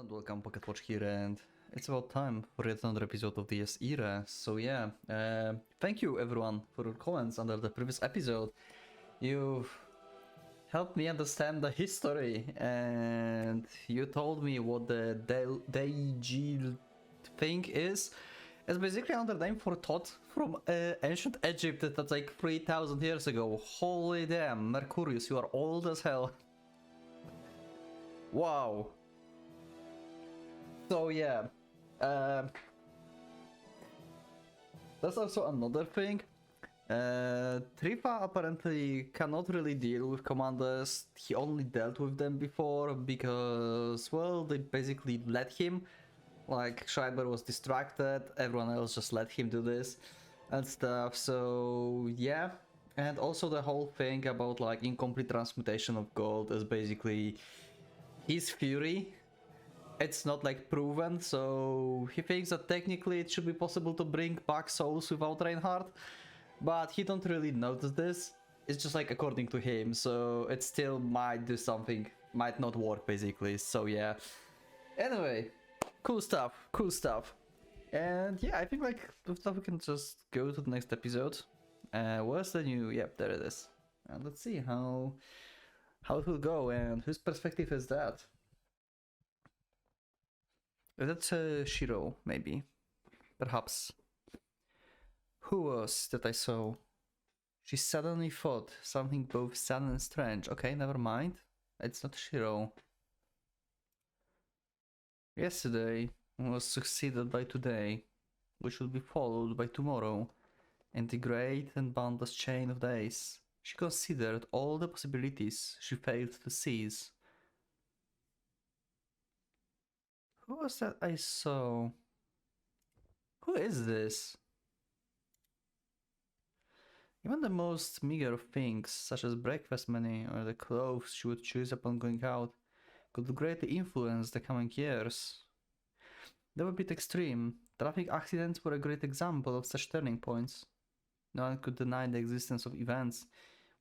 and welcome Pocket Watch here, and it's about time for yet another episode of the irae. So yeah, thank you everyone for your comments under the previous episode. You helped me understand the history, and you told me what the Daijil thing is. It's basically another name for Thoth from ancient Egypt that's like 3000 years ago. Holy damn, Mercurius, you are old as hell. Wow. So yeah, that's also another thing. Trifa apparently cannot really deal with commanders. He only dealt with them before because, well, they basically let him. Like, Schreiber was distracted, everyone else just let him do this and stuff. So yeah, and also the whole thing about like incomplete transmutation of gold is basically his fury. It's not like proven, so he thinks that technically it should be possible to bring back souls without Reinhardt, but he don't really notice this. It's just like according to him, so it still might do something, might not work basically. So yeah, anyway, cool stuff. And yeah, I think like with that we can just go to the next episode. Where's the new, yep, there it is, and let's see how it will go and whose perspective is that. That's Shiro, maybe. Perhaps. Who was that I saw? She suddenly thought something both sad and strange. Okay, never mind. It's not Shiro. Yesterday was succeeded by today, which will be followed by tomorrow, and the great and boundless chain of days. She considered all the possibilities she failed to seize. Who was that I saw? Who is this? Even the most meager of things, such as breakfast money or the clothes she would choose upon going out, could greatly influence the coming years. They were a bit extreme. Traffic accidents were a great example of such turning points. No one could deny the existence of events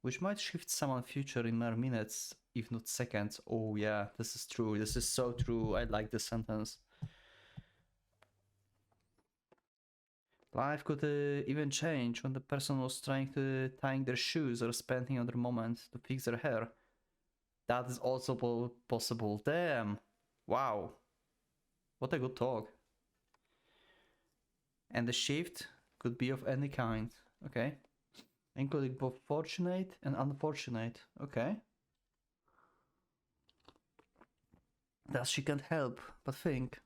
which might shift someone's future in mere minutes, if not seconds. Oh yeah, this is true. This is so true. I like this sentence. Life could even change when the person was trying to tying their shoes or spending another moment to fix their hair. That is also possible. Damn. Wow. What a good talk. And the shift could be of any kind. Okay. Including both fortunate and unfortunate. Okay. Thus she can't help but think.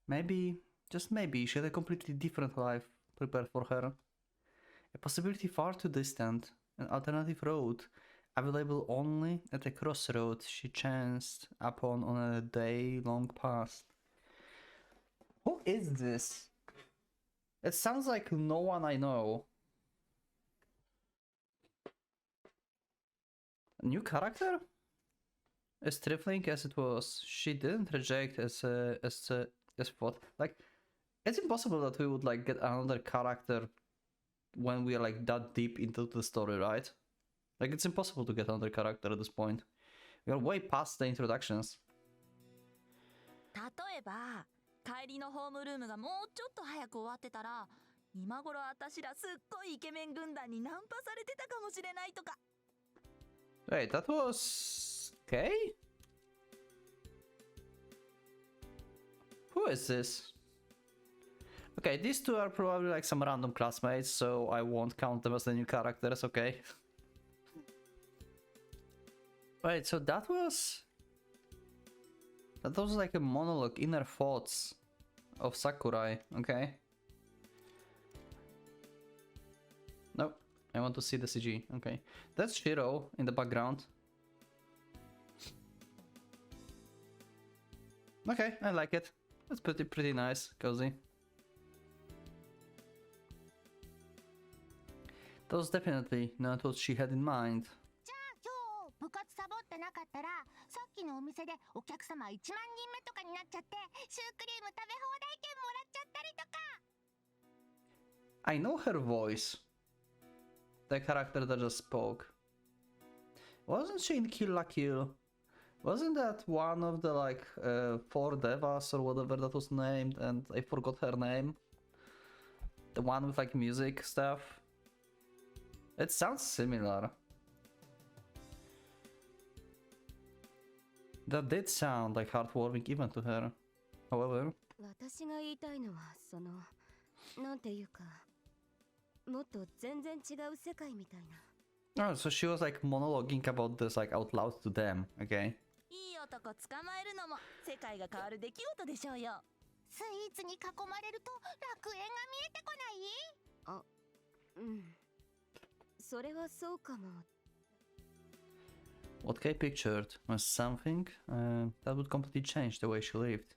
Maybe, just maybe, she had a completely different life prepared for her. A possibility far too distant, an alternative road, available only at a crossroad she chanced upon on a day long past. Who is this? It sounds like no one I know. A new character? As trifling as it was, she didn't reject as what? Like, it's impossible that we would like get another character when we are like that deep into the story, right? Like, it's impossible to get another character at this point. We are way past the introductions. 例えば帰りのホームルームがもうちょっと早く終わってたら今頃私らすっごいイケメン軍団にナンパされてたかもしれないとか。 Wait, that was... okay? Who is this? Okay, these two are probably like some random classmates, so I won't count them as the new characters, okay? Wait, so that was like a monologue, inner thoughts of Sakurai, okay? Nope, I want to see the CG, okay. That's Shiro in the background. Okay, I like it. That's pretty nice, cozy. That was definitely not what she had in mind. 部活サボってなかったらさっきのお店でお客様1万人目とかになっちゃってシュークリーム食べ放題券もらっちゃったりとか。 I know her voice. The character that just spoke. Wasn't she in Kill la Kill? Wasn't that one of the like four devas or whatever that was named, and I forgot her name? The one with like music stuff. It sounds similar. That did sound like heartwarming even to her. However, 私が言いたいのはそのなんていうかもっと全然違う世界みたいな。 oh, so she was like monologuing about this like out loud to them, okay? いい男捕まえるのも世界が変わる出来事でしょうよ。スイーツに囲まれると楽園が見えてこない？あ、うん。それはそうかも。 What Kay pictured was something that would completely change the way she lived.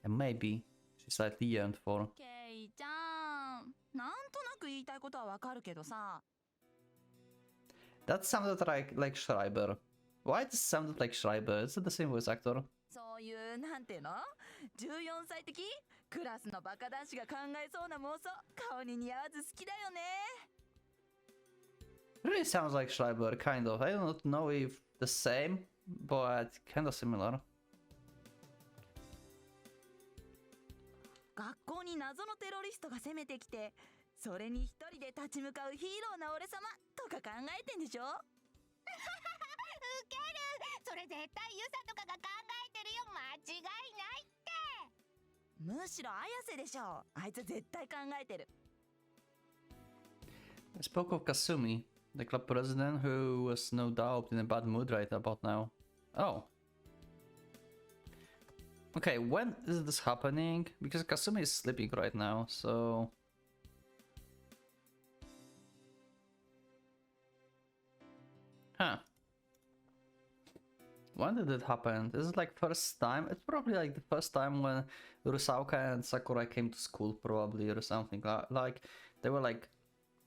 And maybe she slightly yearned for. ケイちゃん、なんとなく言いたいことはわかるけどさ。That sounded like Schreiber. Why does it sound like Schreiber? Is it the same voice actor? そういうなんていうの？14歳的クラスのバカ男子が考えそうな妄想、顔に似合わず好きだよね。It really sounds like Schreiber, kind of. I don't know if the same, but kind of similar. 学校に謎のテロリストが攻めてきて、それに一人で立ち向かうヒーローな俺様とか考えてんでしょ？ウケる。それ絶対ユサとかが考えてるよ。間違いないって。むしろ綾瀬でしょ。あいつ絶対考えてる。I spoke of Kasumi, the club president who was no doubt in a bad mood right about now. Oh. Okay, when is this happening? Because Kasumi is sleeping right now, so... Huh. When did it happen? Is it like first time? It's probably like the first time when Rusauka and Sakura came to school, probably, or something. Like, they were like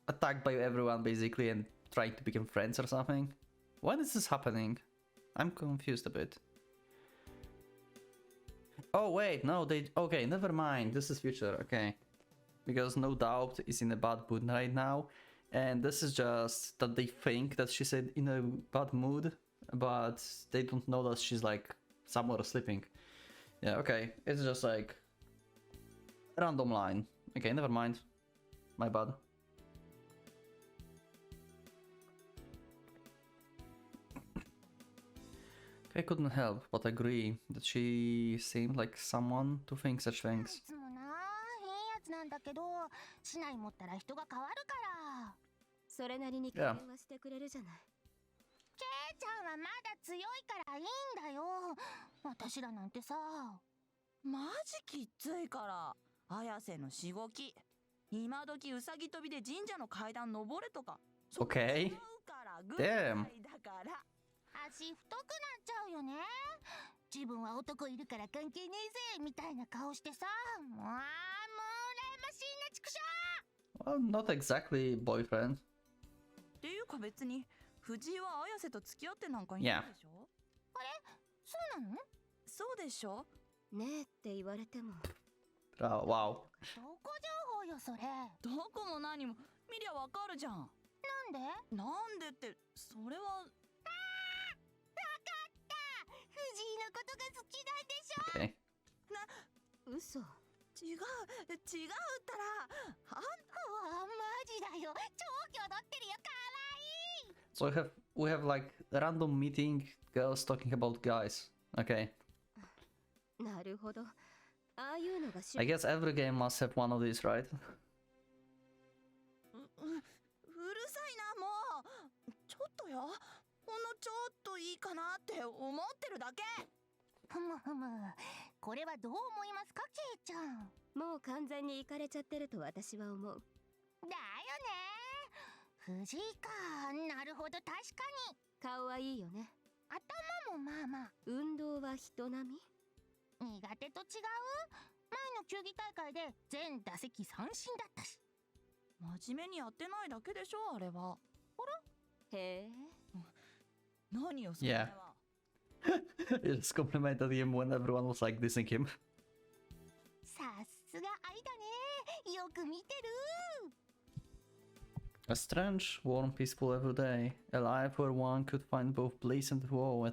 attacked by everyone basically and trying to become friends or something. When is this happening? I'm confused a bit. Oh wait, no, they... Okay, never mind. This is future, okay. Because no doubt is in a bad mood right now. And this is just that they think that she's in a bad mood, but they don't know that she's like somewhere sleeping. Yeah, okay. It's just like random line. Okay, never mind. My bad. I couldn't help but agree that she seemed like someone to think such い things. つもな、変やつなんだけど、市内持ったら人が変わるから。それなりに会話してくれるじゃない。ケイちゃんはまだ強いからいいんだよ。私らなんてさ。マジきっついから。綾瀬のしごき。今時うさぎ跳びで神社の階段登れとか。Okay. 違うからぐ Damn. らいだから。足太くなっちゃうよね。自分は男いるから関係ねえぜみたいな顔してさ。もう羨ましいな、畜生。 Well, not exactly boyfriend. っていうか別に藤井は綾瀬と付き合ってなんかいないでしょ？あれ、そうなの？そうでしょ？ねえって言われても。Oh, wow. どこ情報よそれ。どこも何も見りゃわかるじゃん。なんで？なんでってそれは。藤井のことが好きなんでしょ。 Okay. 嘘。違うったらマジだよ。超気取ってるよ。かわいい。 So we have like random meeting girls talking about guys. Okay. なるほど。ああいうのが I guess every game must have one of these, right? うるさいなもう。ちょっとよ。ほんのちょっといいかなって思ってるだけ。ふむふむ。これはどう思いますか、ケイちゃん。もう完全にイかれちゃってると私は思う。だよね。藤井か。なるほど、確かに。顔はいいよね。頭もまあまあ。運動は人並み？苦手と違う？前の球技大会で全打席三振だったし。真面目にやってないだけでしょあれは。へえ。何よそれは。He just complimented him when everyone was like dissing him. さすが愛だね。よく見てる。 A strange, warm, peaceful everyday. A life where one could find both bliss and woe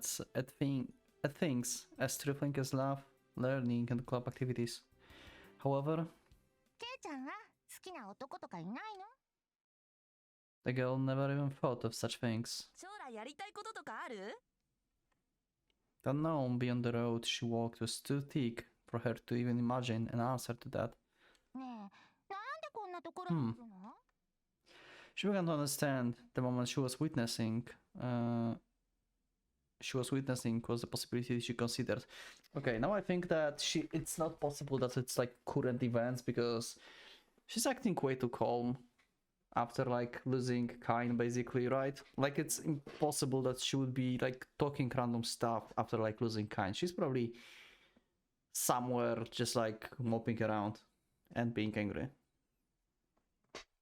at things as trifling as love, learning, and club activities. However, ケイちゃんは好きな男とかいないの？ the girl never even thought of such things. 将来やりたいこととかある？ The unknown beyond the road she walked was too thick for her to even imagine an answer to that. ねえ、なんでこんなところにいるの？ She began to understand the moment she was witnessing. Was the possibility she considered. Okay, now I think that it's not possible that it's like current events because she's acting way too calm after like losing Kain basically, right? Like it's impossible that she would be like talking random stuff after like losing Kain. She's probably somewhere just like moping around and being angry.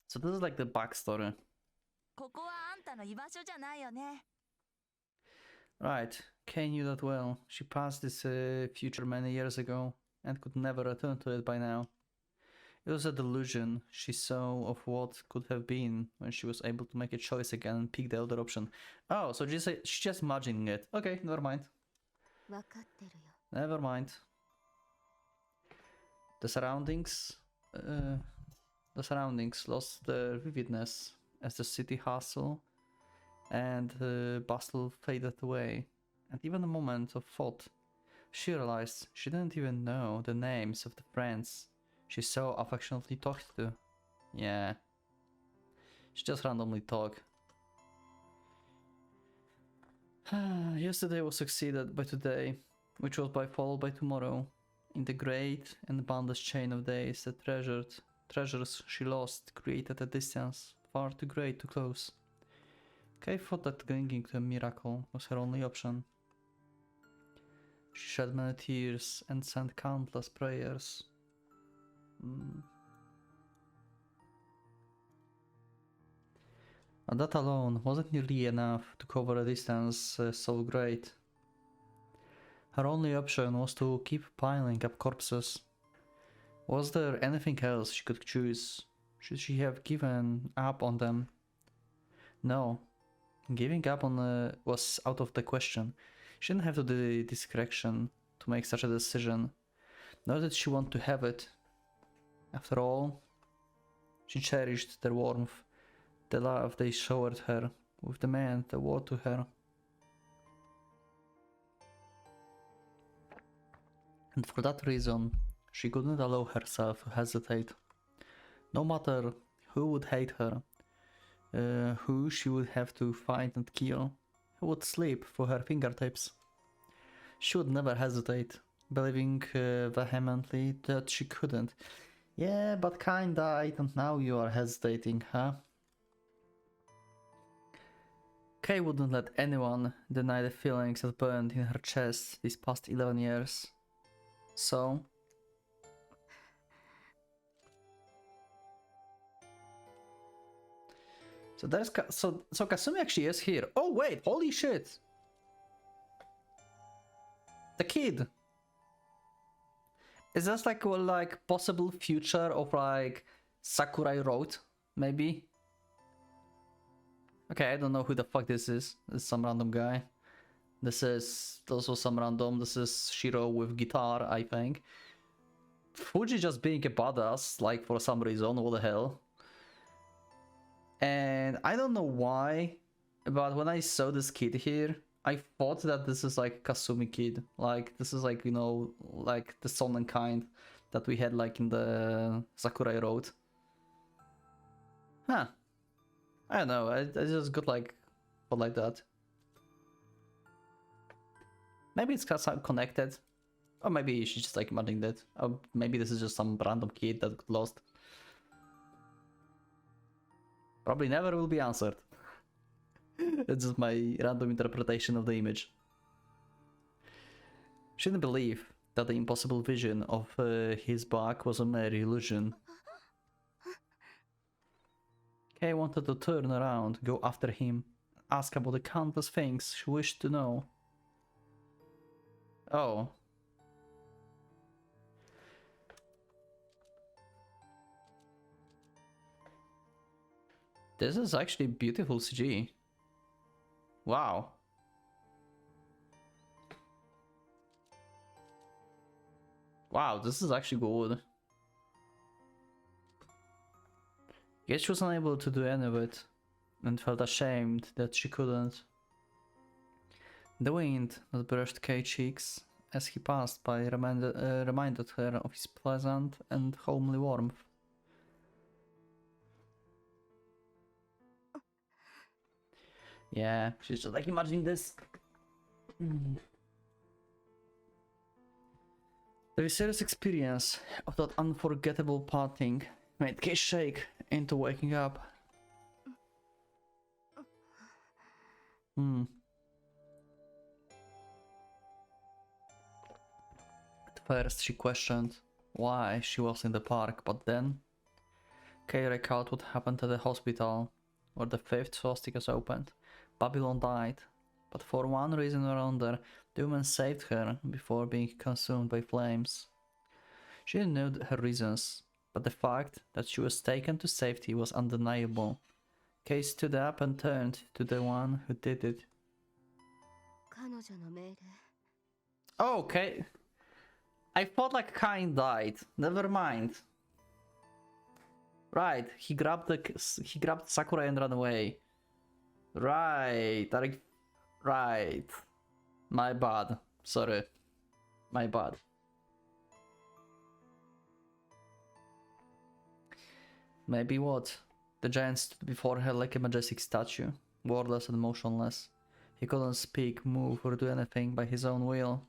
So this is like the backstory. ここはあんたの居場所じゃないよね。 Right, Kay knew that well. She passed this future many years ago and could never return to it by now. It was a delusion she saw of what could have been when she was able to make a choice again and pick the other option. Oh, so she's just imagining it. Okay, never mind. わかってるよ。 Never mind. The surroundings lost their vividness as the city hustle and bustle faded away. And even a moment of thought, she realized she didn't even know the names of the friends she so affectionately talked to. Yeah. She just randomly talked. Yesterday was succeeded by today, which was by followed by tomorrow. In the great and boundless chain of days, the treasures she lost created a distance far too great to close. Kay thought that clinging to a miracle was her only option. She shed many tears and sent countless prayers. And that alone wasn't nearly enough to cover a distance so great. Her only option was to keep piling up corpses. Was there anything else she could choose? Should she have given up on them? No. Giving up on was out of the question. She didn't have the discretion to make such a decision. Nor did she want to have it. After all, she cherished their warmth, the love they showered her with, the men they wore to her. And for that reason, she couldn't allow herself to hesitate. No matter who would hate her, who she would have to find and kill, who would slip through her fingertips. She would never hesitate, believing vehemently that she couldn't. Yeah, but Kain died and now you are hesitating, huh? Kay wouldn't let anyone deny the feelings that burned in her chest these past 11 years. So there's so Kasumi actually is here. Oh wait, holy shit! The kid. Is this like a possible future of like Sakurai Road, maybe? Okay, I don't know who the fuck this is. This is some random guy. This is also some random. This is Shiro with guitar, I think. Fuji just being a badass, like for some reason. What the hell? And I don't know why, but when I saw this kid here, I thought that this is like Kasumi kid. Like this is like, you know, like the Sonnen kind that we had like in the Sakurai Road. Huh. I don't know, I just got like thought like that. Maybe it's because I'm connected. Or maybe she's just like imagining that. Or maybe this is just some random kid that got lost. Probably never will be answered. It's just my random interpretation of the image. She didn't believe that the impossible vision of his back was a mere illusion. Kay wanted to turn around, go after him, ask about the countless things she wished to know. Oh. This is actually beautiful CG. Wow. Wow, this is actually good. Yet she was unable to do any of it, and felt ashamed that she couldn't. The wind that brushed Kay's cheeks as he passed by reminded her of his pleasant and homely warmth. Yeah, she's just like imagining this. The viscerous experience of that unforgettable parting made Kay shake into waking up. At first she questioned why she was in the park, but then Kay recalled what happened at the hospital where the fifth swastika opened. Babylon died, but for one reason or another, the woman saved her before being consumed by flames. She didn't know her reasons, but the fact that she was taken to safety was undeniable. Kay stood up and turned to the one who did it. Oh, okay. I thought like Kain died. Never mind. Right, he grabbed Sakurai and ran away. Right, right. My bad. Sorry. My bad. Maybe what? The giant stood before her like a majestic statue, wordless and motionless. He couldn't speak, move, or do anything by his own will.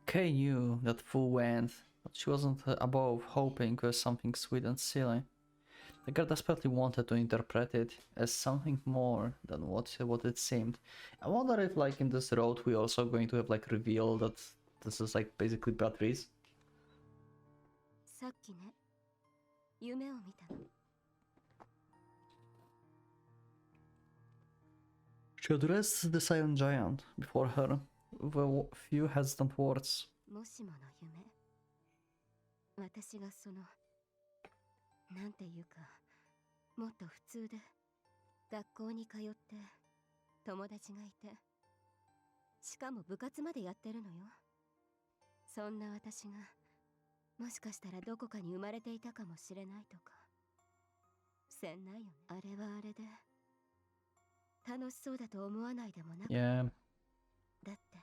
Kay knew that full went, but she wasn't above hoping for something sweet and silly. The girl desperately wanted to interpret it as something more than what it seemed. I wonder if like in this road we're also going to have like reveal that this is like basically Beatrice. She addressed the silent giant before her with a few hesitant words. もしもの夢、私がそのなんていうかもっと普通で学校に通って友達がいてしかも部活までやってるのよ。そんな私がもしかしたらどこかに生まれていたかもしれないとかせんないよね。あれはあれで楽しそうだと思わないでもな。Yeah. だって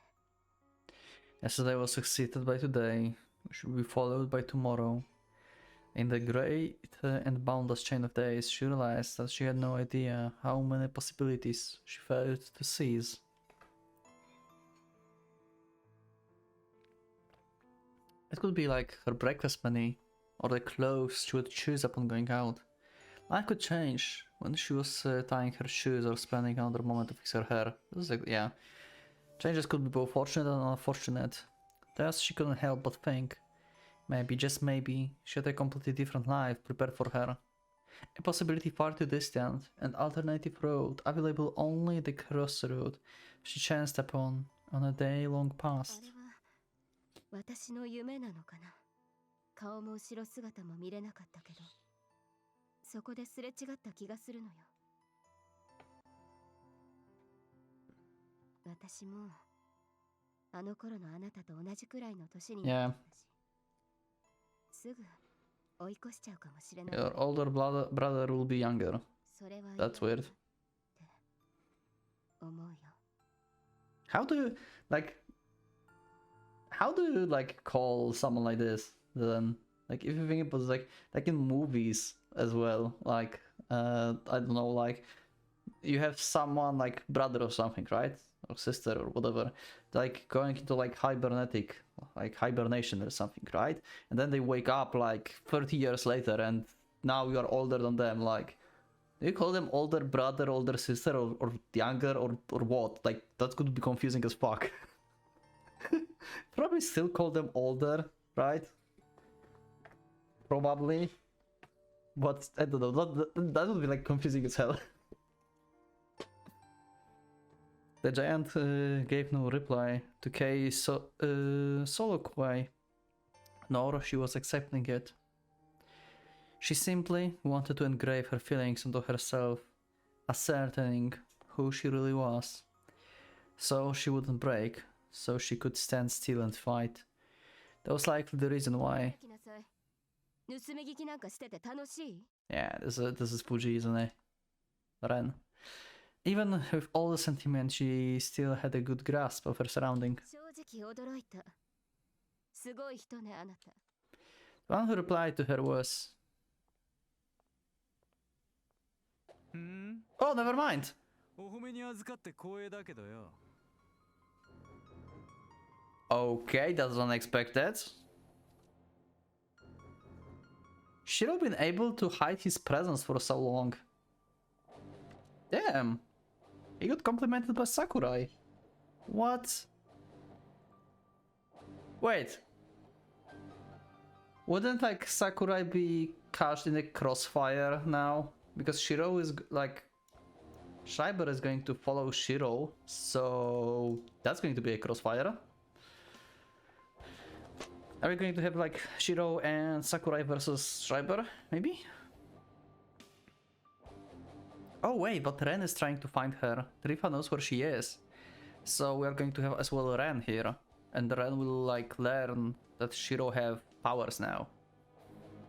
Yesterday was succeeded by today, which will be followed by tomorrow. In the great and boundless chain of days, she realized that she had no idea how many possibilities she failed to seize. It could be like her breakfast money, or the clothes she would choose upon going out. Life could change when she was tying her shoes or spending another moment to fix her hair. This is like, yeah. Changes could be both fortunate and unfortunate. Thus, she couldn't help but think. Maybe, just maybe, she had a completely different life prepared for her. A possibility far too distant, an alternative road available only the crossroad she chanced upon on a day-long past. あれは私の夢なのかな。顔も後ろ姿も見れなかったけど、そこですれ違った気がするのよ。私もあの頃のあなたと同じくらいの年になったし、すぐ追い越しちゃうかもしれない。 Your older brother will be younger. それは That's weird. 思うよ。 How do you like call someone like this then? Like if you think about it, like in movies as well, like I don't know, like you have someone like brother or something, right? Or sister or whatever, like going into like hibernation or something, right? And then they wake up like 30 years later and now you are older than them. Like, do you call them older brother, older sister, or younger, or what? Like, that could be confusing as fuck. Probably still call them older, right? Probably. But I don't know, that would be like confusing as hell. The giant gave no reply to Kay's soliloquy, nor she was accepting it. She simply wanted to engrave her feelings onto herself, ascertaining who she really was. So she wouldn't break, so she could stand still and fight. That was likely the reason why. きなさい。盗み聞きなんかしてて楽しい？ Yeah, this is Fuji, isn't it? Ren. Even with all the sentiment, she still had a good grasp of her surrounding. 正直驚いた。すごい人ね、あなた。The one who replied to her was... Oh, never mind! お褒めに預かって光栄だけどよ。 Okay, that's unexpected. Shiro been able to hide his presence for so long. Damn. He got complimented by Sakurai. What? Wait. Wouldn't like Sakurai be caught in the crossfire now? Because Shiro is like... Schreiber is going to follow Shiro, so that's going to be a crossfire. Are we going to have like Shiro and Sakurai versus Schreiber, maybe? Oh wait, but Ren is trying to find her. Rifa knows where she is. So we are going to have as well Ren here. And Ren will like learn that Shiro have powers now.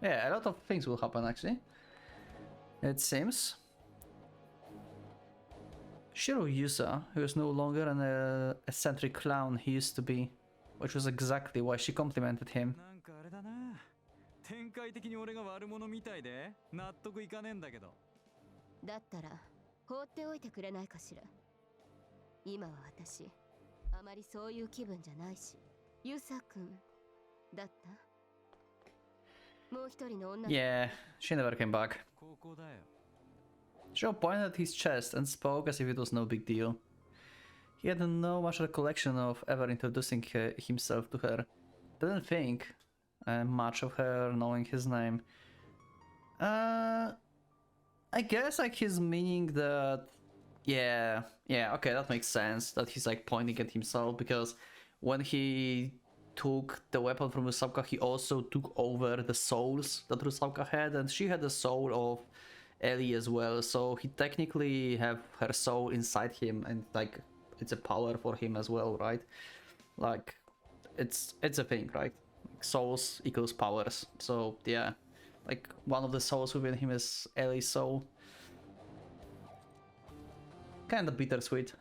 Yeah, a lot of things will happen actually. It seems. Shiro Yusa, who is no longer an eccentric clown he used to be. Which was exactly why she complimented him. なんかあれだな。展開的に俺が悪者みたいで納得いかねえんだけど。だったら放っておいてくれないかしら。今は私あまりそういう気分じゃないし。ユサ君だった？もう一人の女。Yeah, she never came back. 高校だよ。 Shiro pointed at his chest and spoke as if it was no big deal. He had no much recollection of ever introducing himself to her. Didn't think much of her knowing his name. I guess like his meaning that... Yeah, okay, that makes sense. That he's like pointing at himself because when he took the weapon from Rusauka, he also took over the souls that Rusauka had, and she had the soul of Ellie as well, so he technically have her soul inside him, and like it's a power for him as well, right? Like it's a thing, right? Like, souls equals powers. So yeah, like one of the souls within him is Ellie's soul. Kind of bittersweet.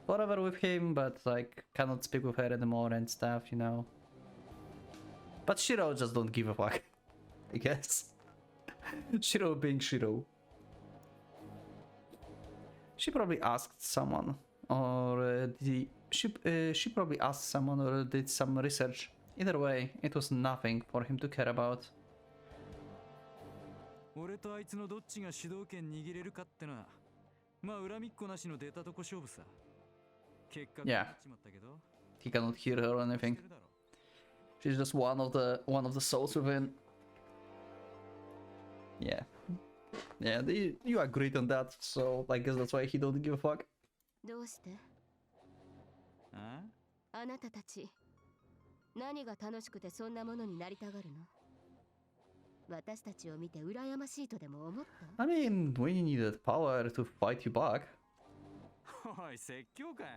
Forever with him, but like cannot speak with her anymore and stuff, you know. But Shiro just don't give a fuck, I guess. Shiro being Shiro. She probably asked someone, or she probably asked someone or did some research. Either way, it was nothing for him to care about. 俺とあいつのどっちが主導権握れるかってのは、まあ恨みっこなしの出たとこ勝負さ。結果がっちまったけど。He cannot hear her or anything. She's just one of the souls within. Yeah. Yeah, you agreed on that, so I guess that's why he don't give a fuck. どうして？あ？あなたたち何が楽しくてそんなものになりたがるの？私たちを見て羨ましいとでも思った？ I mean, we needed power to fight you back. おい、説教かよ。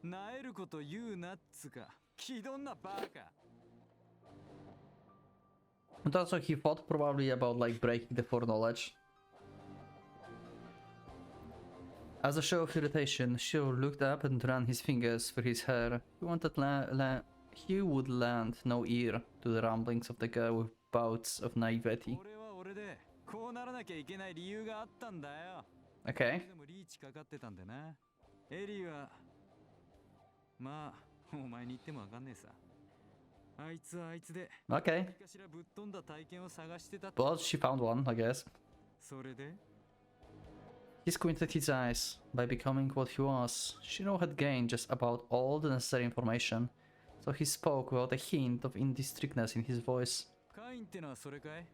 なえること言うなっつか。気取んなバカ。And also he thought probably about like breaking the foreknowledge. As a show of irritation, Shiro looked up and ran his fingers through his hair. He would lend no ear to the ramblings of the girl with bouts of naivety. 俺は俺でこうならなきゃいけない理由があったんだよ。 Okay. でもリーチかかってたんでな。エリーはまあお前に言ってもわかんねえさ。あいつはあいつで Okay. 何かしらぶっ飛んだ体験を探してたって。 But she found one, I guess. それで He squinted his eyes. By becoming what he was, Shiro had gained just about all the necessary information, so he spoke without a hint of indistinctness in his voice. カインってのはそれかい？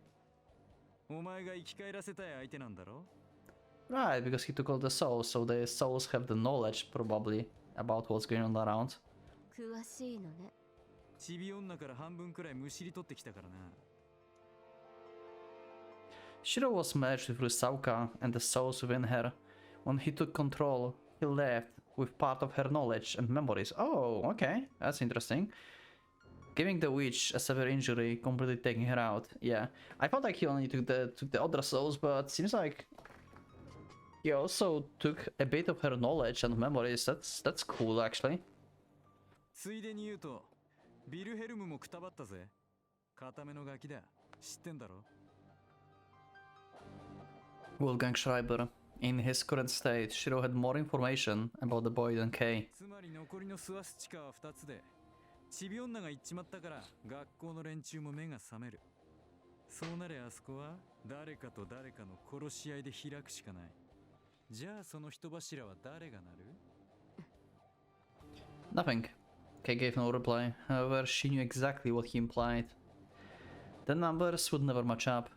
お前が生き返らせたい相手なんだろ？ Right, because he took all the souls, so the souls have the knowledge, probably, about what's going on around. 詳しいのね。チビ女から半分くらいむしり取ってきたからな。 Shiro was merged with Rusauka and the souls within her. When he took control, he left with part of her knowledge and memories. Oh, okay, that's interesting. Giving the witch a severe injury, completely taking her out. Yeah, I felt like he only took the other souls, but seems like he also took a bit of her knowledge and memories. That's cool actually. ついでに言うと、ビルヘルムもくたばったぜ。固めのガキだ。知ってんだろ Wolfgang Schreiber. In his current state, Shiro had more information about the boy than Kay. つまり残りのスワスチカは2つで、チビ女が行っちまったから学校の連中も目が覚める。そうなれあそこは誰かと誰かの殺し合いで開くしかない。じゃあその人柱は誰がなる Nothing. Kay gave no reply. However, she knew exactly what he implied. The numbers would never match up.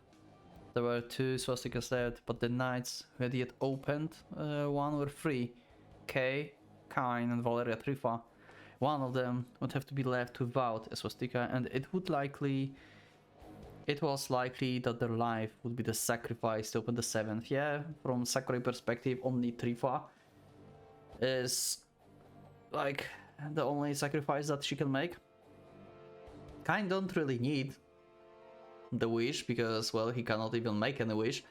There were 2 swastikas left, but the knights who had yet opened one were 3. Kay, Kain, and Valeria Trifa. One of them would have to be left without a swastika, and it was likely that their life would be the sacrifice to open the 7th. Yeah, from Sakurai perspective, only Trifa is like the only sacrifice that she can make. Kain don't really need the wish because, well, he cannot even make any wish.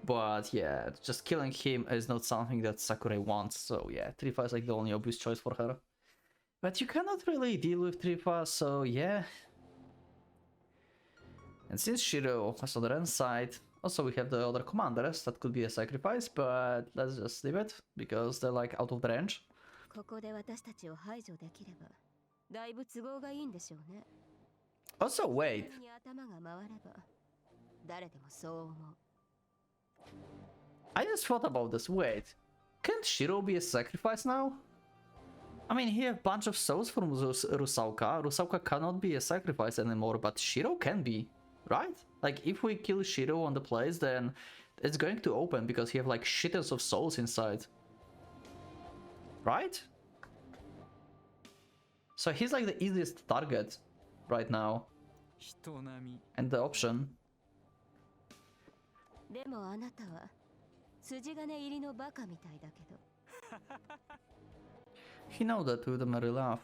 But yeah, just killing him is not something that Sakurai wants. So yeah, Trifa is like the only obvious choice for her. But you cannot really deal with Trifa, so yeah. And since Shiro was on the Ren side, also we have the other commanders that could be a sacrifice, but let's just leave it because they're like out of the range. ここで私たちを排除できればだいぶ都合がいいんでしょうね。 Also, wait. に頭が回れば誰でもそう思う。 I just thought about this. Wait, can't Shiro be a sacrifice now? I mean, he have a bunch of souls from Rusauka. Rusauka cannot be a sacrifice anymore, but Shiro can be, right? Like, if we kill Shiro on the place, then it's going to open because he have like shitters of souls inside. Right? So he's like the easiest target right now. 人並み And the option. でもあなたは筋金入りのバカみたいだけど。 He nodded with a merry laugh.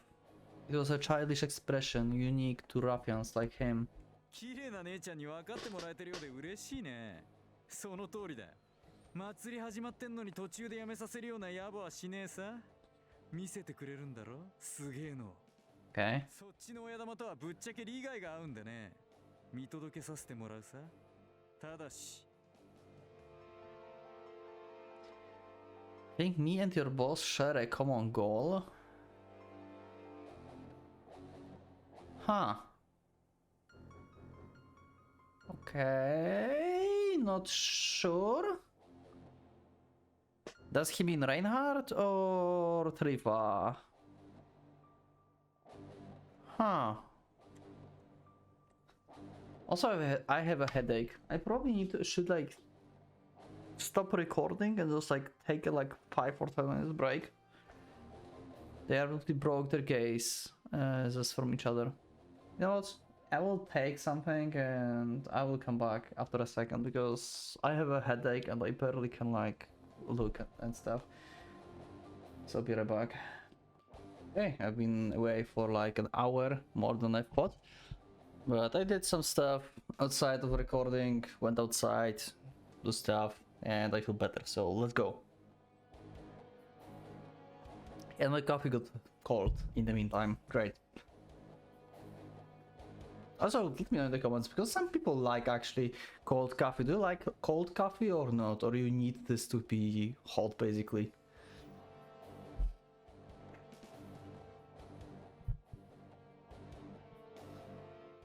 It was a childish expression unique to ruffians like him. 綺麗な姉ちゃんに分かってもらえてるようで嬉しいね。その通りだ。祭り始まってんのに途中でやめさせるような野暮はしねえさ。見せてくれるんだろすげえの。 Okay. そっちの親玉とはぶっちゃけ利害が合うんでね。見届けさせてもらうさ。ただし。 Think me and your boss share a common goal? Huh. Okay, not sure. Does he mean Reinhardt or Trifa? Huh. Also, I have a headache. I probably should like stop recording and just like take a like 5 or 10 minutes break. They absolutely broke their gaze just from each other. You know what? I will take something and I will come back after a second because I have a headache and I barely can like look and stuff. So I'll be right back. Okay, I've been away for like an hour more than I thought. But I did some stuff outside of recording, went outside, do stuff, and I feel better, so let's go. And my coffee got cold in the meantime, great. Also, let me know in the comments, because some people like actually cold coffee. Do you like cold coffee or not? Or you need this to be hot, basically?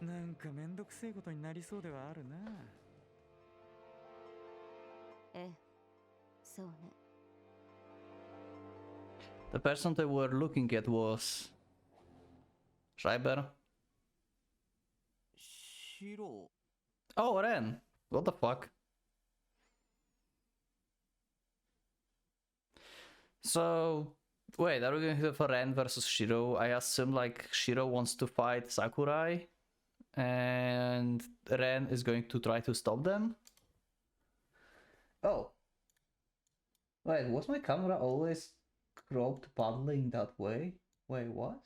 なんかめんどくせえことになりそうではあるな。ええ、そうね。 The person they were looking at was... Schreiber? 白 Oh, Ren! What the fuck? So... Wait, are we going to have a Ren versus Shiro? I assume like Shiro wants to fight Sakurai and Ren is going to try to stop them? Oh. Wait, was my camera always cropped paddling that way? Wait, what?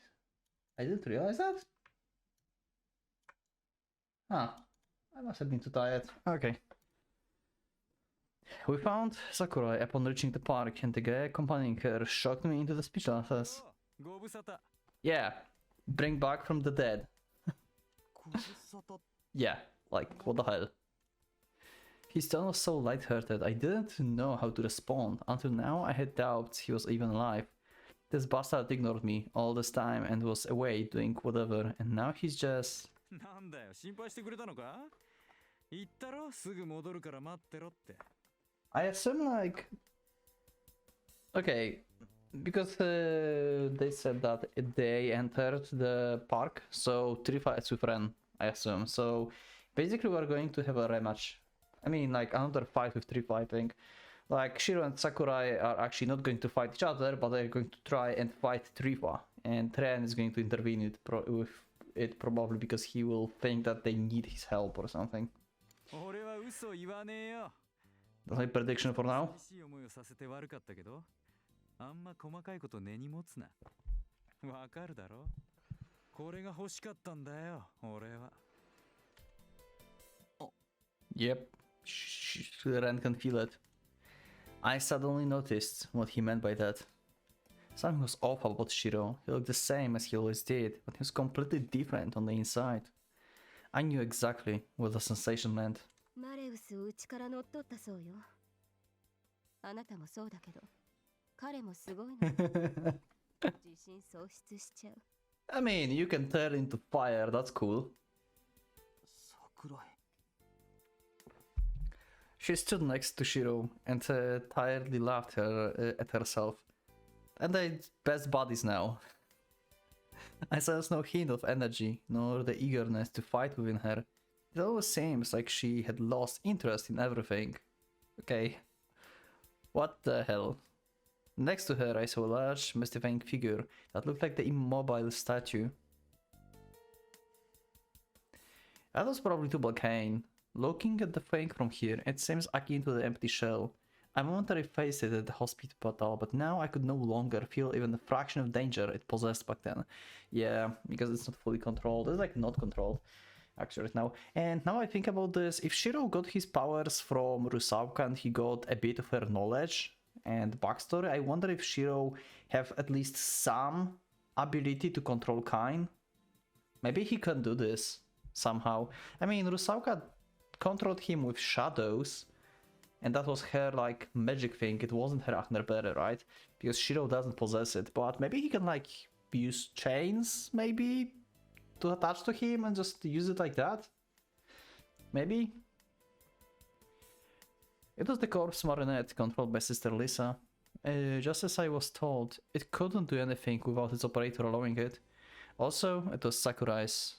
I didn't realize that? Ah, I must have been too tired. Okay. We found Sakurai upon reaching the park, and the guy accompanying her shocked me into the speechlessness. ご無沙汰。 Yeah, bring back from the dead. ご無沙汰。 Yeah, like, what the hell? His tone was so lighthearted, I didn't know how to respond. Until now, I had doubts he was even alive. This bastard ignored me all this time and was away doing whatever, and now he's just... なんだよ、心配してくれたのか？言ったろ、すぐ戻るから待ってろって。 I assume, like... Okay, because they said that they entered the park, so 3 fights with Ren, I assume. So basically we're going to have a rematch. I mean, like another fight with 3 fighting. Like Shiro and Sakurai are actually not going to fight each other, but they're going to try and fight Trifa. And Ren is going to intervene with it probably because he will think that they need his help or something. 俺は嘘言わねえよ。 That's my prediction for now. 寂しい思いをさせて悪かったけど、あんま細かいこと根に持つな。わかるだろ？これが欲しかったんだよ、俺は。 Yep, Ren can feel it. I suddenly noticed what he meant by that. Something was off about Shiro. He looked the same as he always did, but he was completely different on the inside. I knew exactly what the sensation meant. マレウスを内から乗っ取ったそうよ。あなたもそうだけど、彼もすごいの。自信喪失しちゃう。I mean, you can turn into fire, that's cool. 桜井。 She stood next to Shiro and tiredly laughed at herself. And they're best buddies now. I sense no hint of energy, nor the eagerness to fight within her. It always seems like she had lost interest in everything. Okay. What the hell? Next to her I saw a large, mystifying figure that looked like the immobile statue. That was probably Tubal Cain. Looking at the thing from here, it seems akin to the empty shell. I momentarily faced it at the hospital, but now I could no longer feel even a fraction of danger it possessed back then. Yeah, because it's not fully controlled. It's like not controlled, actually, right now. And now I think about this, if Shiro got his powers from Rusauka and he got a bit of her knowledge and backstory, I wonder if Shiro have at least some ability to control Kain. Maybe he can do this somehow. I mean, Rusauka controlled him with shadows, and that was her like magic thing. It wasn't her Achnerberry, right? Because Shiro doesn't possess it, but maybe he can like use chains maybe to attach to him and just use it like that. Maybe. It was the corpse marionette controlled by Sister Lisa. Just as I was told, it couldn't do anything without its operator allowing it. Also, it was Sakurai's.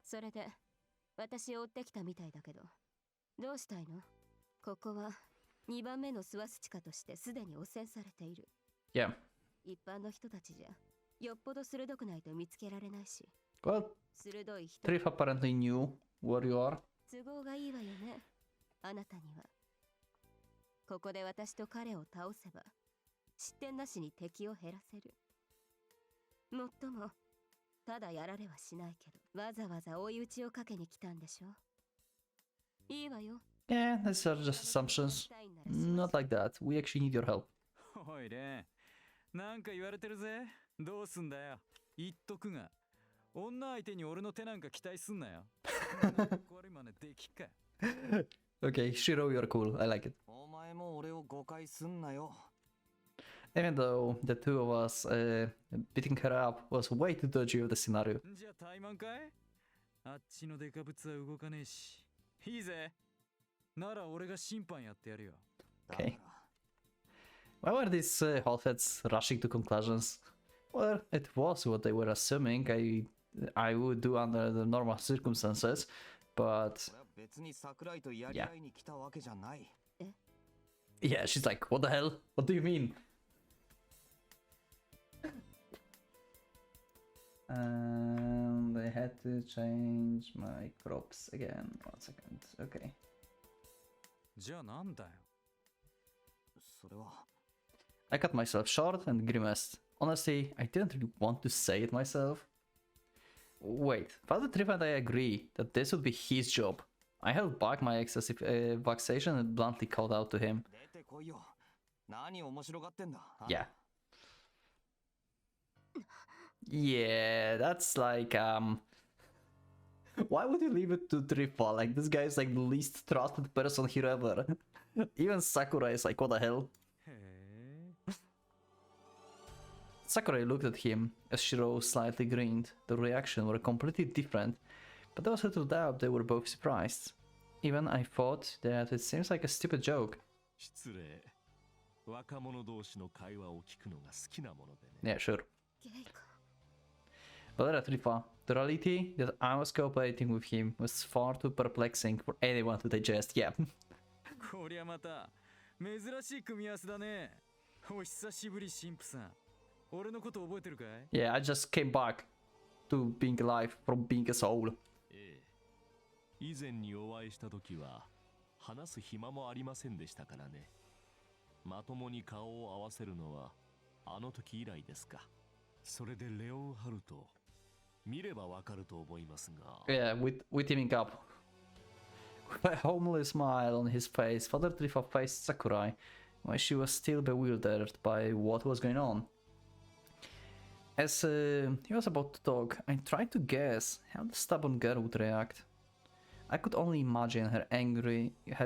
それで、私を追ってきたみたいだけど、どうしたいの？ここは2番目のスワスチカとしてすでに汚染されている。Yeah. 一般の人たちじゃ、よっぽど鋭くないと見つけられないし。Well, 鋭い人。 Trif apparently knew where you are. 都合がいいわよね。あなたには。ここで私と彼を倒せば、失点なしに敵を減らせる。もっとも、ただやられはしないけど、わざわざ追い打ちをかけに来たんでしょ。いいわよ。Yeah, these are just assumptions. Not like that. We actually need your help. おいレン、なんか言われてるぜ。どうすんだよ。言っとくが、女相手に俺の手なんか期待すんなよ。これ真似できっか。Okay, Shiro, you're cool. I like it. お前も俺を誤解すんなよ。 Even though the two of us beating her up was way too dodgy of the scenario. じゃあ怠慢かい？あっちのデカブツは動かねえし。いいぜ。なら俺が審判やってやるよ。 Okay. Why were these hotheads rushing to conclusions? Well, it was what they were assuming I would do under the normal circumstances, but 俺は別に桜井とやり合いに来たわけじゃない。 yeah, she's like, what the hell? What do you mean? I had to change my crops again. 1 second. Okay. じゃあなんだよ。それは I cut myself short and grimaced. Honestly, I didn't really want to say it myself. Wait, Father Triff and I agree that this would be his job. I held back my excessive vexation and bluntly called out to him. 出てこいよ。何面白がってんだ。Yeah. Yeah, that's like, why would you leave it to Triffa? Like, this guy is like the least trusted person here ever. Even Sakura is like, what the hell? へえ Sakurai looked at him as Shiro slightly grinned. The reaction were completely different, but there was little doubt they were both surprised. Even I thought that it seems like a stupid joke. 失礼。若者同士の会話を聞くのが好きなものでね。 Yeah, sure. ゲイか But at Rifa, the reality that I was cooperating with him was far too perplexing for anyone to digest. Yeah. こりゃまた珍しい組み合わせだね。お久しぶり神父さん。俺のこと覚えてるかい？ Yeah, I just came back to being alive from being a soul. ええ。以前にお会いした時は話す暇もありませんでしたからね。まともに顔を合わせるのはあの時以来ですか。それでレオンハルト見ればわかると思いますが。Yeah, we're teaming up. With a homely smile on his face, Father Trifa faced Sakurai when she was still bewildered by what was going on. As he was about to talk, I tried to guess how the stubborn girl would react. I could only imagine her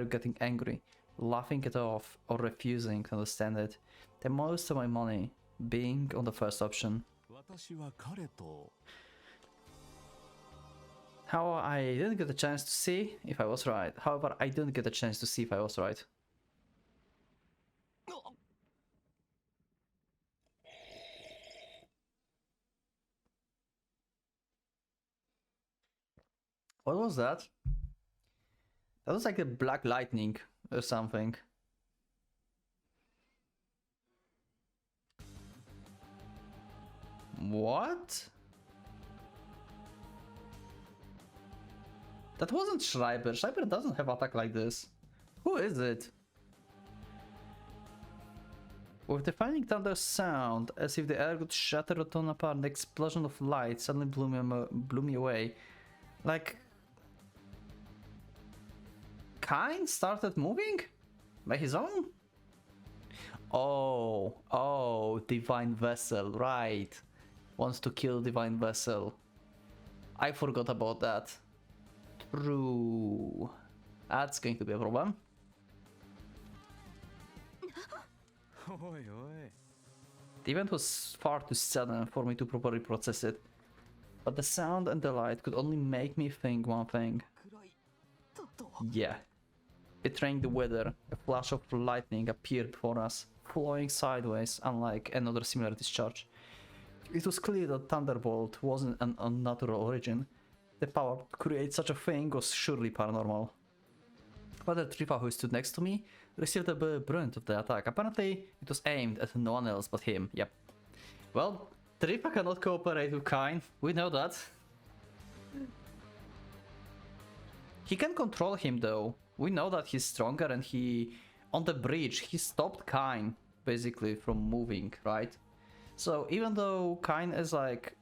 getting angry, laughing it off, or refusing to understand it. The most of my money being on the first option. 私は彼と How I didn't get a chance to see if I was right. However, I didn't get a chance to see if I was right. What was that? That was like a black lightning or something. What? That wasn't Schreiber. Schreiber doesn't have attack like this. Who is it? With the deafening thunder sound, as if the air would shatter or torn apart, the explosion of light suddenly blew me away. Like... Kain started moving? By his own? Oh, Divine Vessel, right. Wants to kill Divine Vessel. I forgot about that. True. That's going to be a problem. おいおい。 The event was far too sudden for me to properly process it. But the sound and the light could only make me think one thing. 暗いだと。 Yeah. Betraying the weather, a flash of lightning appeared before us, flowing sideways, unlike another similar discharge. It was clear that Thunderbolt wasn't an unnatural origin. The power to create such a thing was surely paranormal. Father Trifa, who stood next to me, received the brunt of the attack. Apparently, it was aimed at no one else but him. Yep. Well, Trifa cannot cooperate with Kain. We know that. He can control him though. We know that he's stronger and he... On the bridge, he stopped Kain, basically, from moving, right? So even though Kain is like...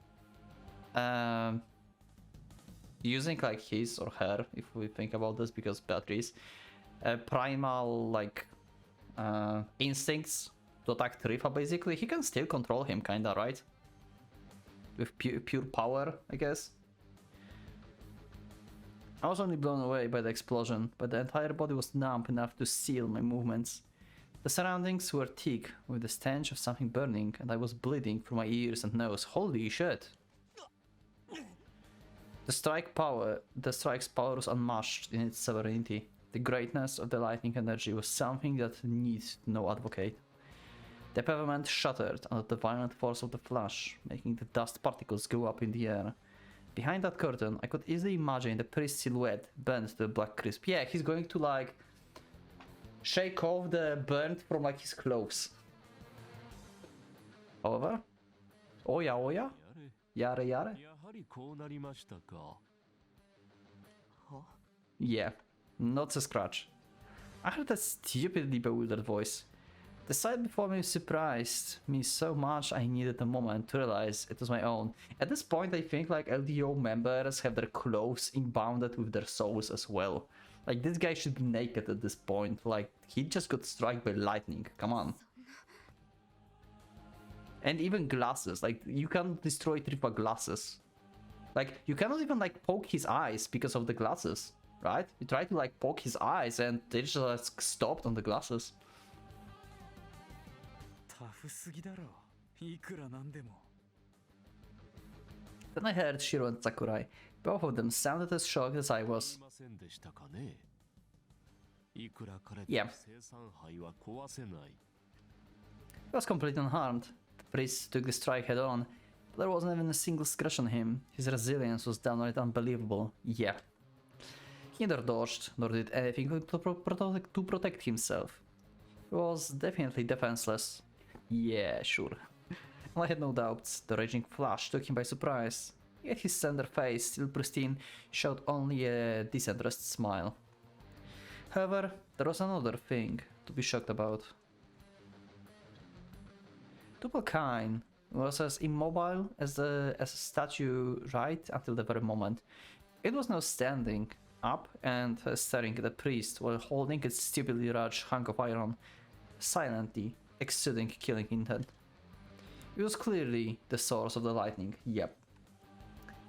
using like his or her, if we think about this, because Beatrice, primal like instincts to attack Trifa, basically, he can still control him, kinda, right? With pure power, I guess. I was only blown away by the explosion, but the entire body was numb enough to seal my movements. The surroundings were thick with the stench of something burning, and I was bleeding from my ears and nose. Holy shit! The strike's power was unmatched in its sovereignty. The greatness of the lightning energy was something that needs no advocate. The pavement shattered under the violent force of the flash, making the dust particles go up in the air. Behind that curtain, I could easily imagine the priest's silhouette bent to a black crisp. Yeah, he's going to like shake off the burnt from like his clothes. However, oya, やれ yare yare. やはりこうなりましたか。 Yeah, not a scratch. I heard a stupidly bewildered voice. The sight before me surprised me so much I needed a moment to realize it was my own. At this point I think like LDO members have their clothes imbounded with their souls as well. Like this guy should be naked at this point, like he just got struck by lightning, come on. And even glasses, like you can't destroy Tripa glasses. Like you cannot even like poke his eyes because of the glasses, right? You try to like poke his eyes and they just stopped on the glasses. タフすぎだろ。いくらなんでも。 Then I heard Shiro and Sakurai. Both of them sounded as shocked as I was. いませんでしたかね。いくら彼 Yeah. と生産杯は壊せない。He was completely unharmed. The priest took the strike head on. But there wasn't even a single scratch on him. His resilience was downright unbelievable. Yeah. He neither dodged nor did anything to protect himself. He was definitely defenseless. Yeah, sure. I had no doubts. The raging flash took him by surprise. Yet his slender face, still pristine, showed only a disinterested smile. However, there was another thing to be shocked about. Tubalcain was as immobile as a statue right until the very moment. It was now standing up and staring at the priest while holding its stupidly large hunk of iron, silently exuding killing intent. It was clearly the source of the lightning, yep.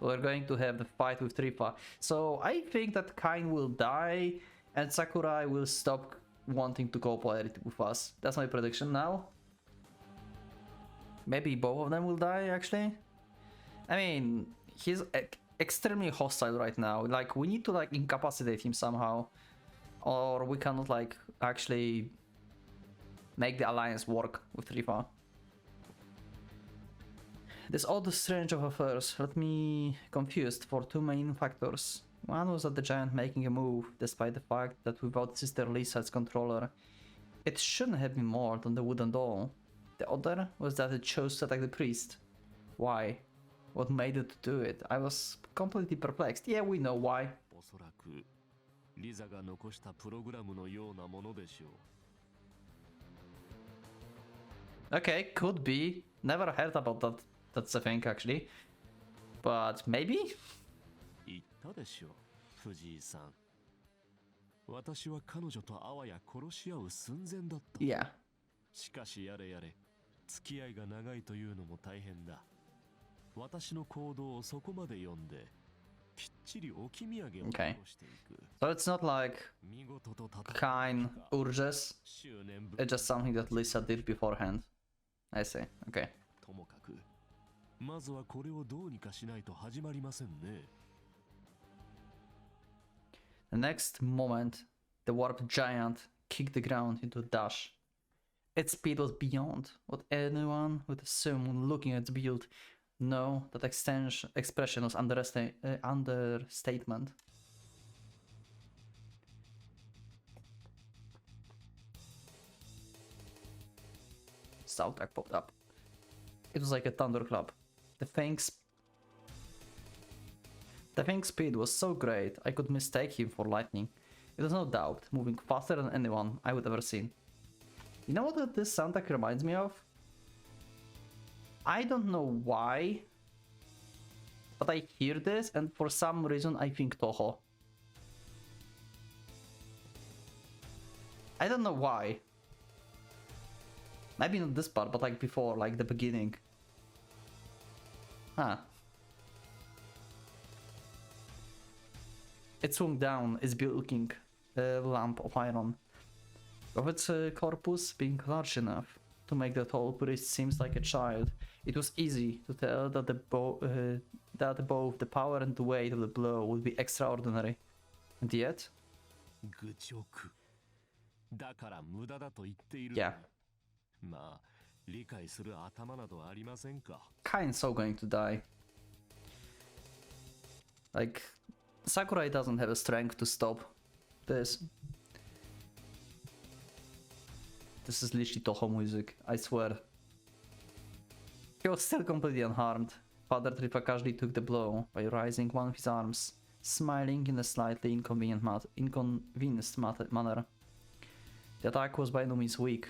We're going to have the fight with Tripa, so I think that Kain will die and Sakurai will stop wanting to cooperate with us. That's my prediction now. Maybe both of them will die, actually. I mean, he's extremely hostile right now. Like, we need to, like, incapacitate him somehow. Or we cannot, like, actually make the alliance work with Tripa. This odd strange of affairs left me confused for two main factors. One was that the giant making a move, despite the fact that without Sister Lisa's controller, it shouldn't have been more than the wooden doll. The other was that it chose to attack the priest. Why? What made it do it? I was completely perplexed. Yeah, we know why. おそらくリザが残したプログラムのようなものでしょう。 Okay, could be. Never heard about that. That's a thing, actually. But maybe? 言ったでしょう、藤井さん。私は彼女とあわや殺し合う寸前だった。Yeah. しかしやれやれ、付き合いが長いというのも大変だ。私の行動をそこまで読んで、きっちり置き土産を残していく。So it's not like 見事と戦う。 Kain urges. 執念ぶ It's just something that Lisa did beforehand. I see. Okay. ともかく、まずはこれをどうにかしないと始まりませんね。The next moment, the warped giant kicked the ground into a dash. Its speed was beyond what anyone would assume when looking at its build. No, that expression was understatement. Soundtrack popped up. It was like a thunderclap. The thing's speed was so great I could mistake him for lightning. It was no doubt moving faster than anyone I would ever seen. You know what this soundtrack reminds me of? I don't know why, but I hear this and for some reason I think Toho. I don't know why. Maybe not this part, but like before, like the beginning. Huh. It swung down its bulking lamp of iron, with its corpus being large enough to make the tall priest seems like a child. It was easy to tell that both the power and the weight of the blow would be extraordinary. And yet, 愚直。だから無駄だと言っている。 yeah, まあ、理解する頭などありませんか。 Kain's so going to die. Like, Sakurai doesn't have the strength to stop this. This is literally Toho music, I swear. He was still completely unharmed. Father Tripakashi took the blow by raising one of his arms, smiling in a slightly inconvenienced manner. The attack was by no means weak.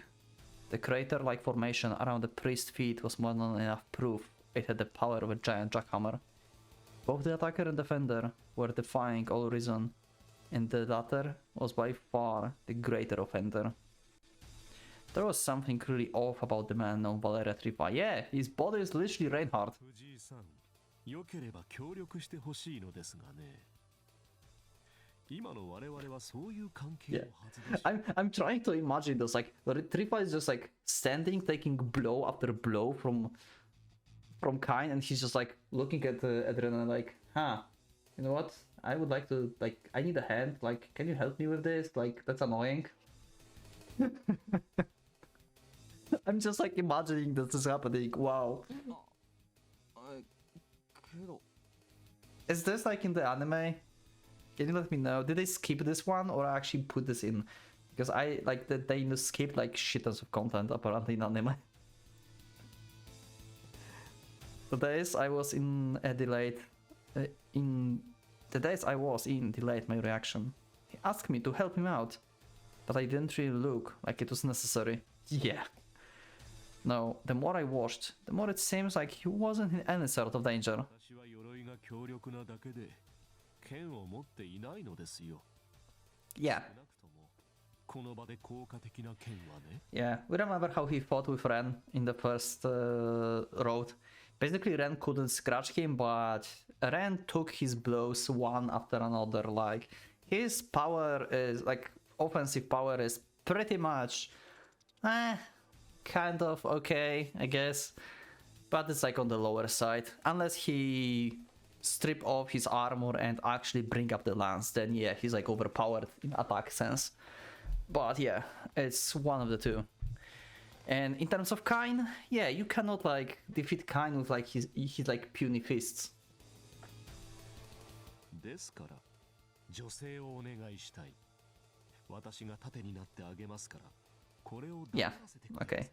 The crater-like formation around the priest's feet was more than enough proof it had the power of a giant jackhammer. Both the attacker and defender were defying all reason, and the latter was by far the greater offender. There was something really off about the man known Valeria Tripa. Yeah, his body is literally Reinhardt. 藤井さん、よければ協力してほしいのですがね。今の我々はそういう関係を発動し I'm trying to imagine this, like, Tripa is just like standing, taking blow after blow from Kain, and he's just like looking at Ren like, huh, you know what? I would like to, like, I need a hand, like, can you help me with this? Like, that's annoying. I'm just like imagining this is happening. Wow. けど Is this like in the anime? Can you let me know? Did they skip this one or actually put this in? Because I like that they skipped like shit tons of content apparently in anime. The days I was in delayed my reaction. He asked me to help him out, but I didn't really look like it was necessary. Yeah. No, the more I watched, the more it seems like he wasn't in any sort of danger. 私は鎧が強力なだけで剣を持っていないのですよ。 Yeah, 少なくともこの場で効果的な剣はね。 yeah. We remember how he fought with Ren in the first road. Basically, Ren couldn't scratch him, but Ren took his blows one after another. Like, his power is, like, offensive power is pretty much, kind of okay, I guess. But it's like on the lower side. Unless he strip off his armor and actually bring up the lance, then yeah, he's like overpowered in attack sense. But yeah, it's one of the two. And in terms of Kain, yeah, you cannot like defeat Kain with like his like puny fists. ですから女性をお願いしたい。私が盾になってあげますから。これを出 Yeah, させてくれません okay. か。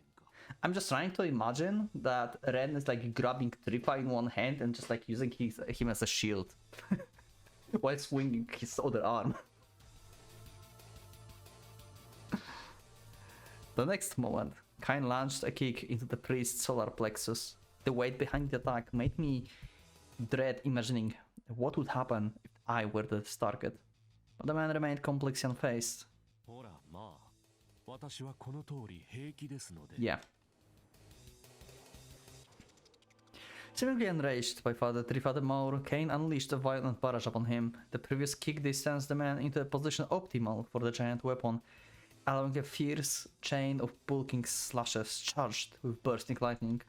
I'm just trying to imagine that Ren is like grabbing Tripa in one hand and just like using him as a shield while swinging his other arm. The next moment, Kain launched a kick into the priest's solar plexus. The weight behind the attack made me dread imagining what would happen if I were the target. But the man remained completely unfazed. ほらまあ、私はこの通り平気ですので。 Yeah. Seemingly enraged by Father Trifa the Maur, Kain unleashed a violent barrage upon him. The previous kick distanced the man into a position optimal for the giant weapon, allowing a fierce chain of bulking slashes charged with bursting lightning.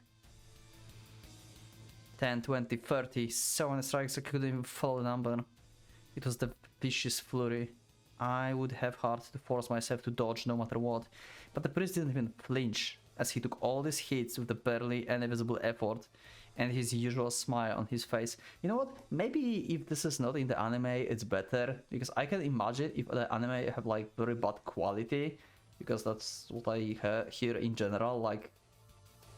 10, 20, 30, so many strikes I couldn't even follow the number. It was the vicious flurry. I would have hard to force myself to dodge no matter what, but the priest didn't even flinch as he took all these hits with barely any visible effort and his usual smile on his face. You know what? Maybe if this is not in the anime, it's better, because I can imagine if the anime have like very bad quality, because that's what I hear in general, like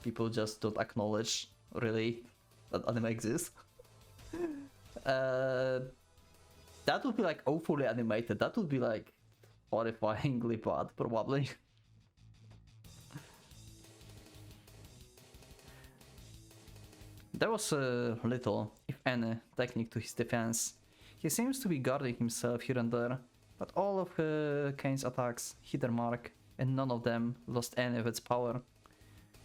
people just don't acknowledge really that anime exists. That would be like awfully animated. That would be like horrifyingly bad, probably. There was little, if any, technique to his defense. He seems to be guarding himself here and there, but all of Kane's attacks hit their mark, and none of them lost any of its power.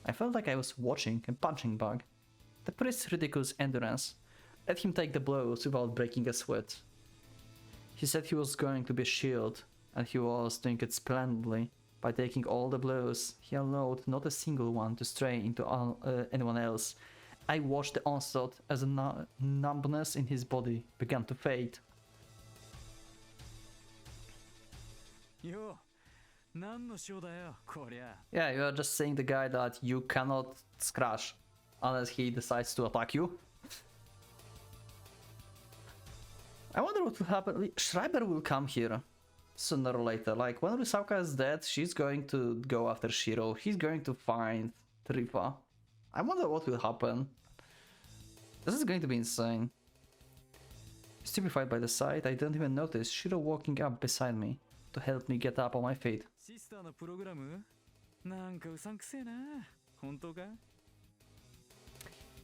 I felt like I was watching a punching bag. The priest's ridiculous endurance let him take the blows without breaking a sweat. He said he was going to be a shield, and he was doing it splendidly. By taking all the blows, he allowed not a single one to stray into anyone else. I watched the onslaught as a numbness in his body began to fade. よ、何のショーだよ、こりゃ。 Yeah, you are just saying the guy that you cannot scratch unless he decides to attack you. I wonder what will happen. Schreiber will come here sooner or later. Like, when Risauka is dead, she's going to go after Shiro. He's going to find Trifa. I wonder what will happen. This is going to be insane. Stupefied by the sight, I don't even notice Shiro walking up beside me to help me get up on my feet. シスターのプログラムなんかうさんくせえな。本当か？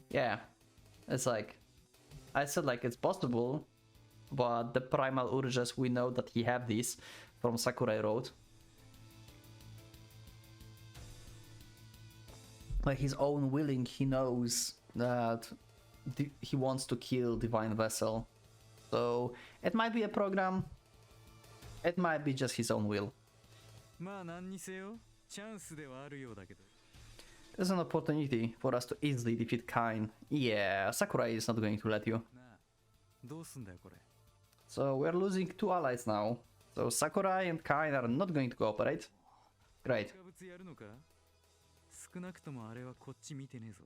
Yeah, it's like I said, like it's possible, but the primal urges we know that he have these from Sakurai Road. Like his own willing, he knows that he wants to kill Divine Vessel. So it might be a program, it might be just his own will. まあ何にせよチャンスではあるようだけど。 There's an opportunity for us to easily defeat Kain. Yeah, Sakurai is not going to let you. なあ、どうすんだよこれ。 So we're losing 2 allies now. So Sakurai and Kain are not going to cooperate. Great. 化物やるのか？少なくともあれはこっち見てねえぞ。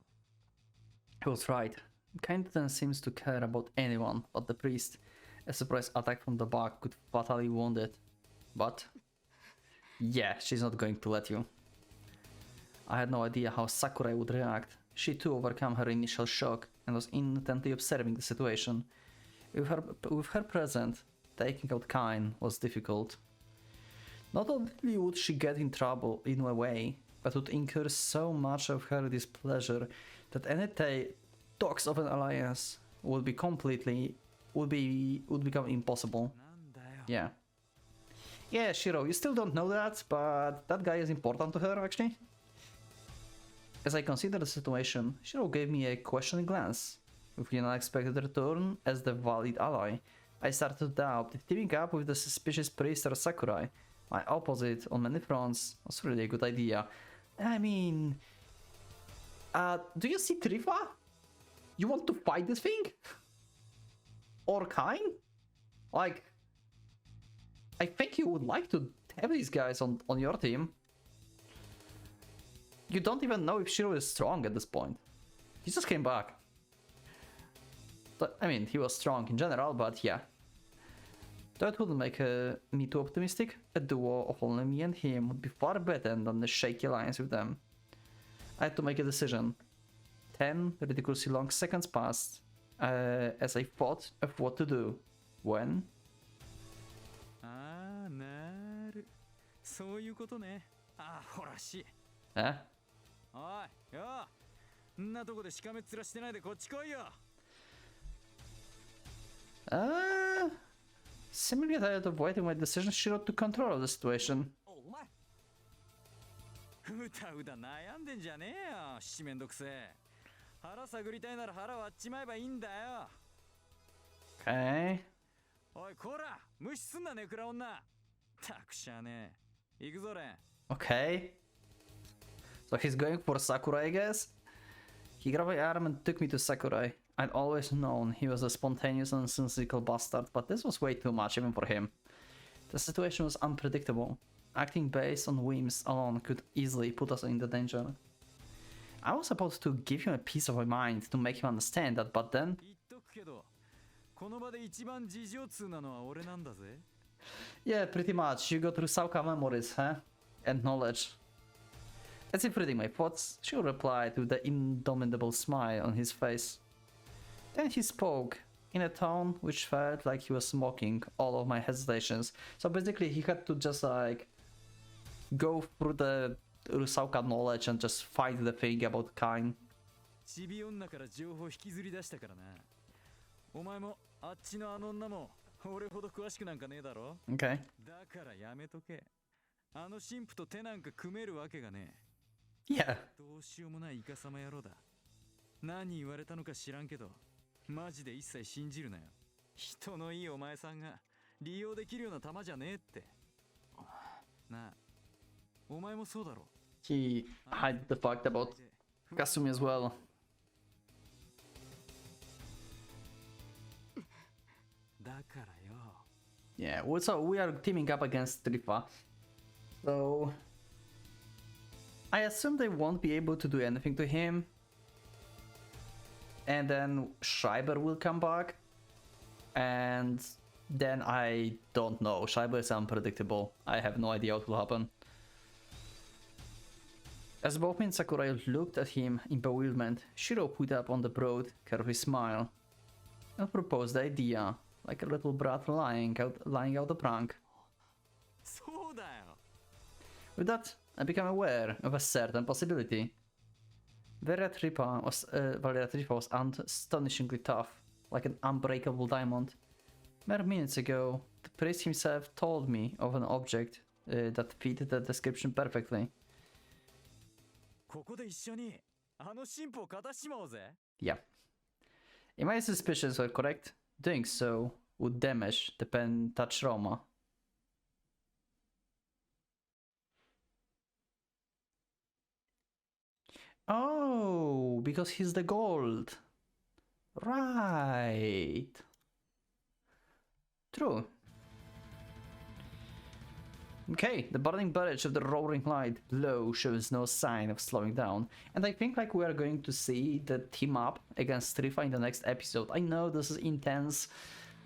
He was right. Kain didn't seem to care about anyone but the priest. A surprise attack from the back could fatally wound it. But yeah, she's not going to let you. I had no idea how Sakurai would react. She too overcame her initial shock and was intently observing the situation. With her present, taking out Kain was difficult. Not only would she get in trouble in a way, but would incur so much of her displeasure that any talks of an alliance would become impossible. なんだよ。 Yeah. Yeah, Shiro, you still don't know that, but that guy is important to her, actually. As I considered the situation, Shiro gave me a questioning glance. With an unexpected return as the valid ally, I started to doubt if teaming up with the suspicious priest or Sakurai, my opposite on many fronts, was really a good idea. I mean... do you see Trifa? You want to fight this thing? Or Kain? Like... I think you would like to have these guys on your team. You don't even know if Shiro is strong at this point. He just came back. But, I mean, he was strong in general, but yeah. That wouldn't make me too optimistic. A duo of only me and him would be far better than the shaky alliance with them. I had to make a decision. 10 ridiculously long seconds passed as I thought of what to do. When? ああ、なる。そういうことね。ああ、ほらしい。Eh? おい、よ。んなとこでしかめっ面してないでこっち来いよ。Seemingly tired of waiting my decision, Shiro took control of the situation. お前うたうた悩んでんじゃねえよ。七面倒くせえ。腹探りたいなら腹割っちまえばいいんだよ。Okay. おい、こら無視すんなネクラ女。たくしゃねえ。行くぞレン。Okay. So he's going for Sakurai, I guess? He grabbed my arm and took me to Sakurai. I'd always known he was a spontaneous and sensical bastard, but this was way too much even for him. The situation was unpredictable. Acting based on whims alone could easily put us in the danger. I was supposed to give him a piece of my mind to make him understand that, but then... 言っとくけど、この場で一番事情通なのは俺なんだぜ。Yeah, pretty much. You go through Sauka memories, huh? And knowledge. As if reading my thoughts, she replied with the indomitable smile on his face. Then he spoke, in a tone which felt like he was mocking all of my hesitations. So basically he had to just like go through the Rusauka knowledge and just find the thing about Kain. チビ女から情報引きずり出したからな。お前もあっちのあの女も俺ほど詳しくなんかねえだろ。 Okay. だからやめとけ。あの神父と手なんか組めるわけがねえ。 Yeah. どうしようもないイカサマ野郎だ。何言われたのか知らんけど、マジで一切信じるなよ。人のいいお前さんが利用できるような玉じゃねえって。なあ、お前もそうだろ。 He hid the fact about Kasumi as well. だからよ。 Yeah, so we are teaming up against Trifa. So I assume they won't be able to do anything to him. And then Schreiber will come back. And then I don't know. Schreiber is unpredictable. I have no idea what will happen. As both me and Sakurai looked at him in bewilderment, Shiro put up on the broad, curvy smile and proposed the idea, like a little brat lying out a prank. そうだよ。With that, I became aware of a certain possibility. Valeria Tripa was astonishingly tough, like an unbreakable diamond. Mere minutes ago, the priest himself told me of an object that fit the description perfectly. ここで一緒にあの神父を勝たしちまおうぜ。 Yeah. If my suspicions were correct, doing so would damage the Pentachroma. Oh, because he's the gold. Right. True. Okay, the burning barrage of the roaring light below shows no sign of slowing down, and I think like we are going to see the team up against Strifa in the next episode. I know this is intense,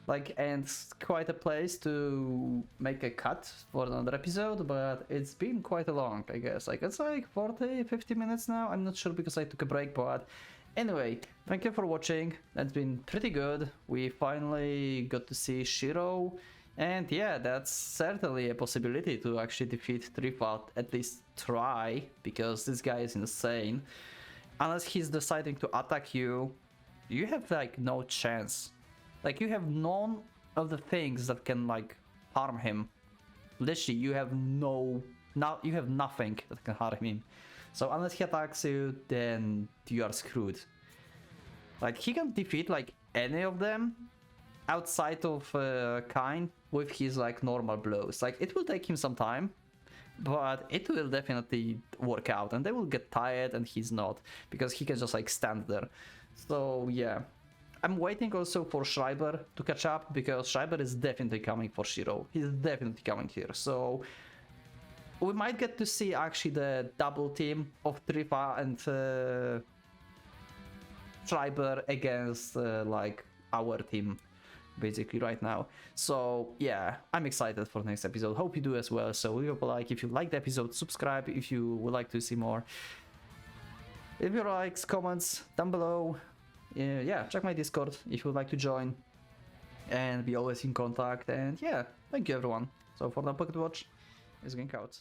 like, and quite a place to make a cut for another episode, but it's been quite a long, I guess. Like, it's like 40-50 minutes now. I'm not sure because I took a break, but anyway, thank you for watching. That's been pretty good. We finally got to see Shiro. And yeah, that's certainly a possibility to actually defeat Trifa, at least try, because this guy is insane. Unless he's deciding to attack you, you have like no chance. Like, you have none of the things that can like harm him. Literally, you have you have nothing that can harm him. So unless he attacks you, then you are screwed. Like, he can defeat like any of them outside of Kain with his like normal blows. Like, it will take him some time, but it will definitely work out, and they will get tired and he's not, because he can just like stand there. So yeah, I'm waiting also for Schreiber to catch up, because Schreiber is definitely coming for Shiro. He's definitely coming here, so we might get to see actually the double team of Trifa and Schreiber against like our team basically right now. So yeah, I'm excited for the next episode. Hope you do as well. So leave a like if you liked the episode, subscribe if you would like to see more. Leave your likes, comments down below. Yeah, check my Discord if you would like to join, and be always in contact. And yeah, thank you everyone. So for now, Pocket Watch is going out.